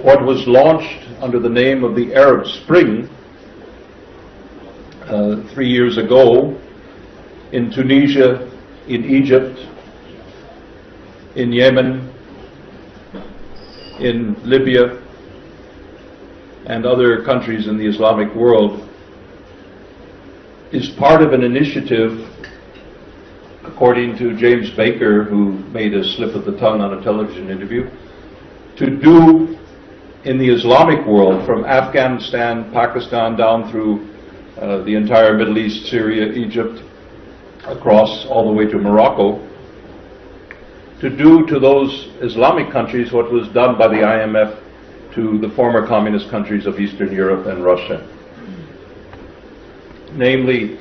what was launched under the name of the Arab Spring 3 years ago in Tunisia, in Egypt, in Yemen, in Libya, and other countries in the Islamic world, is part of an initiative, according to James Baker, who made a slip of the tongue on a television interview, to do in the Islamic world, from Afghanistan, Pakistan, down through the entire Middle East, Syria, Egypt, across all the way to Morocco, to do to those Islamic countries what was done by the IMF to the former communist countries of Eastern Europe and Russia. Namely,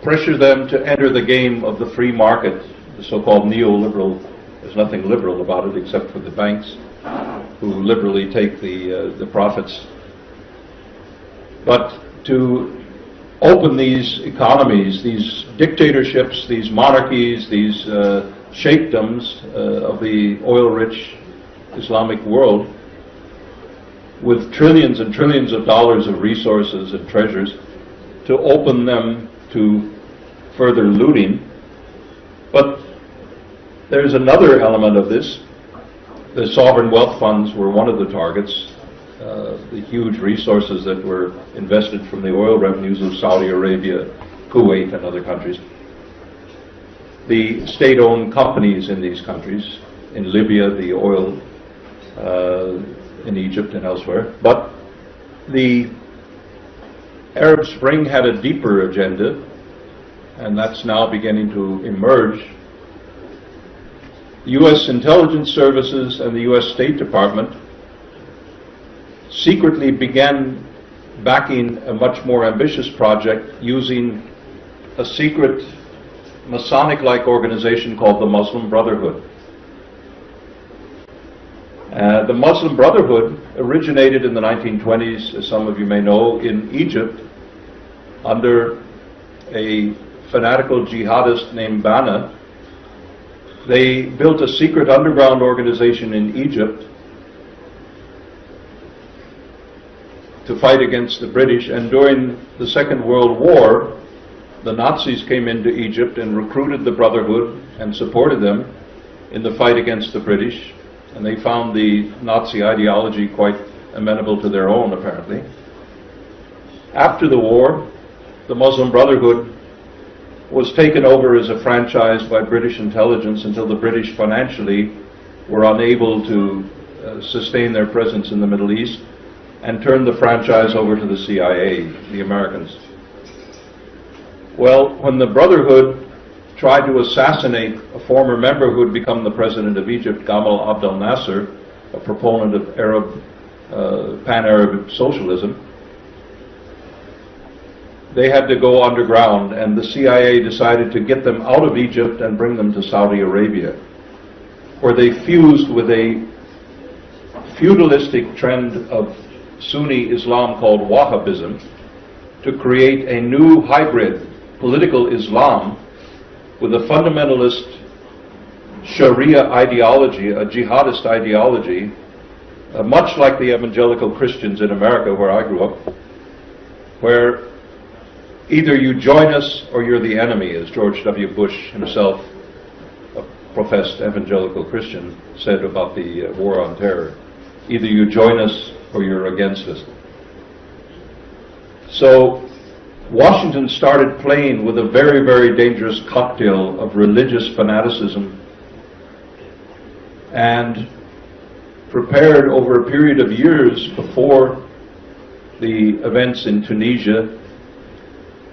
pressure them to enter the game of the free market, the so-called neoliberal. There's nothing liberal about it except for the banks, who liberally take the profits. But to open these economies, these dictatorships, these monarchies, these sheikdoms of the oil-rich Islamic world, with trillions and trillions of dollars of resources and treasures, to open them to further looting. But there's another element of this. The sovereign wealth funds were one of the targets. The huge resources that were invested from the oil revenues of Saudi Arabia, Kuwait, and other countries. The state-owned companies in these countries, in Libya, the oil, in Egypt and elsewhere. But the Arab Spring had a deeper agenda, and that's now beginning to emerge. The U.S. intelligence services and the U.S. State Department secretly began backing a much more ambitious project using a secret Masonic-like organization called the Muslim Brotherhood. The Muslim Brotherhood originated in the 1920s, as some of you may know, in Egypt under a fanatical jihadist named Banna. They built a secret underground organization in Egypt to fight against the British, and during the Second World War, the Nazis came into Egypt and recruited the Brotherhood and supported them in the fight against the British, and they found the Nazi ideology quite amenable to their own, apparently. After the war, the Muslim Brotherhood was taken over as a franchise by British intelligence until the British financially were unable to sustain their presence in the Middle East, and turned the franchise over to the CIA, the Americans. Well, when the Brotherhood tried to assassinate a former member who had become the president of Egypt, Gamal Abdel Nasser, a proponent of Arab, pan-Arab socialism, they had to go underground, and the CIA decided to get them out of Egypt and bring them to Saudi Arabia, where they fused with a feudalistic trend of Sunni Islam called Wahhabism to create a new hybrid political Islam with a fundamentalist Sharia ideology, a jihadist ideology, much like the evangelical Christians in America where I grew up, where either you join us or you're the enemy, as George W. Bush himself, a professed evangelical Christian, said about the war on terror. Either you join us or you're against us. So Washington started playing with a very, very dangerous cocktail of religious fanaticism and prepared over a period of years before the events in Tunisia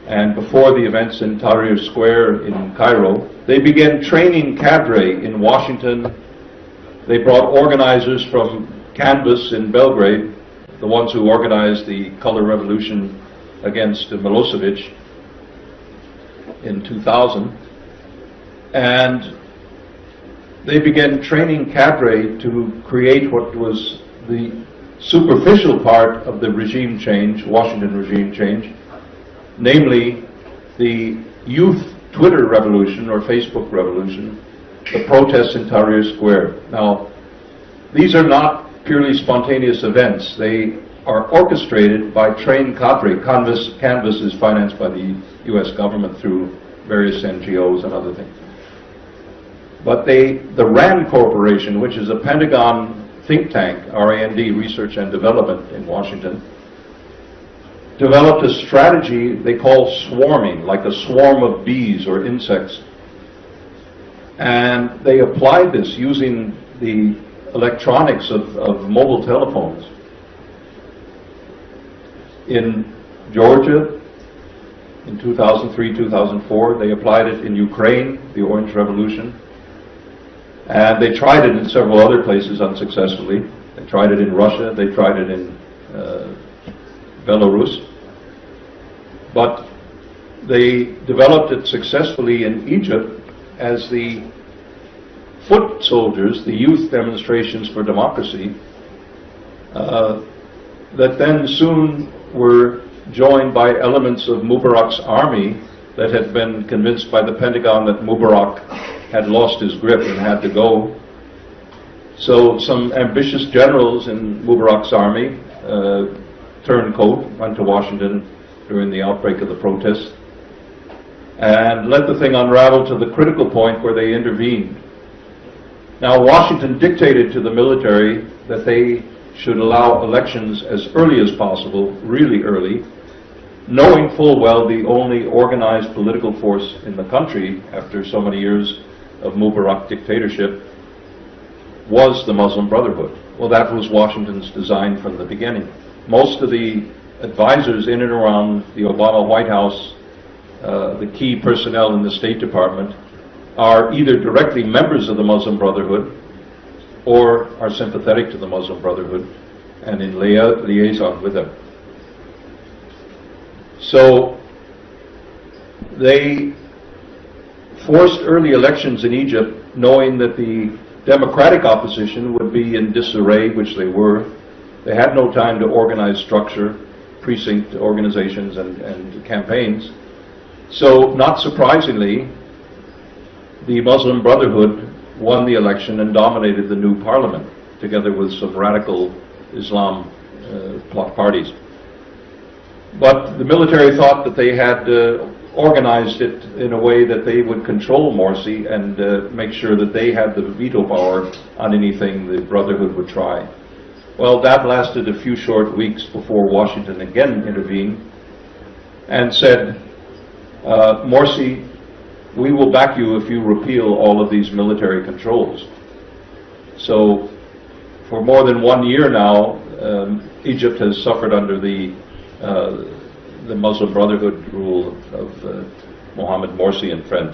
and before the events in Tahrir Square in Cairo. They began training cadre in Washington. They brought organizers from Canvas in Belgrade, the ones who organized the color revolution against Milosevic in 2000, and they began training cadre to create what was the superficial part of the regime change, Washington regime change, namely the youth Twitter revolution or Facebook revolution, the protests in Tahrir Square. Now, these are not purely spontaneous events. They are orchestrated by trained cadre. Canvas is financed by the US government through various NGOs and other things. But the RAND Corporation, which is a Pentagon think tank, R-A-N-D, Research and Development in Washington, developed a strategy they call swarming, like a swarm of bees or insects. And they applied this using the electronics of mobile telephones. In Georgia, in 2003, 2004, they applied it in Ukraine, the Orange Revolution. And they tried it in several other places unsuccessfully. They tried it in Russia, they tried it in Belarus. But they developed it successfully in Egypt as the foot soldiers, the youth demonstrations for democracy, that then soon were joined by elements of Mubarak's army that had been convinced by the Pentagon that Mubarak had lost his grip and had to go. So some ambitious generals in Mubarak's army turned coat, went to Washington during the outbreak of the protests, and let the thing unravel to the critical point where they intervened. Now, Washington dictated to the military that they should allow elections as early as possible, really early, knowing full well the only organized political force in the country after so many years of Mubarak dictatorship was the Muslim Brotherhood. Well, that was Washington's design from the beginning. Most of the advisors in and around the Obama White House, the key personnel in the State Department, are either directly members of the Muslim Brotherhood or are sympathetic to the Muslim Brotherhood and in liaison with them. So they forced early elections in Egypt, knowing that the democratic opposition would be in disarray, which they were. They had no time to organize structure, precinct organizations and campaigns. So, not surprisingly, the Muslim Brotherhood won the election and dominated the new parliament, together with some radical Islam parties. But the military thought that they had organized it in a way that they would control Morsi and make sure that they had the veto power on anything the Brotherhood would try. Well, that lasted a few short weeks before Washington again intervened and said, Morsi, we will back you if you repeal all of these military controls. So for more than 1 year now, Egypt has suffered under the Muslim Brotherhood rule of Mohammed Morsi and friends.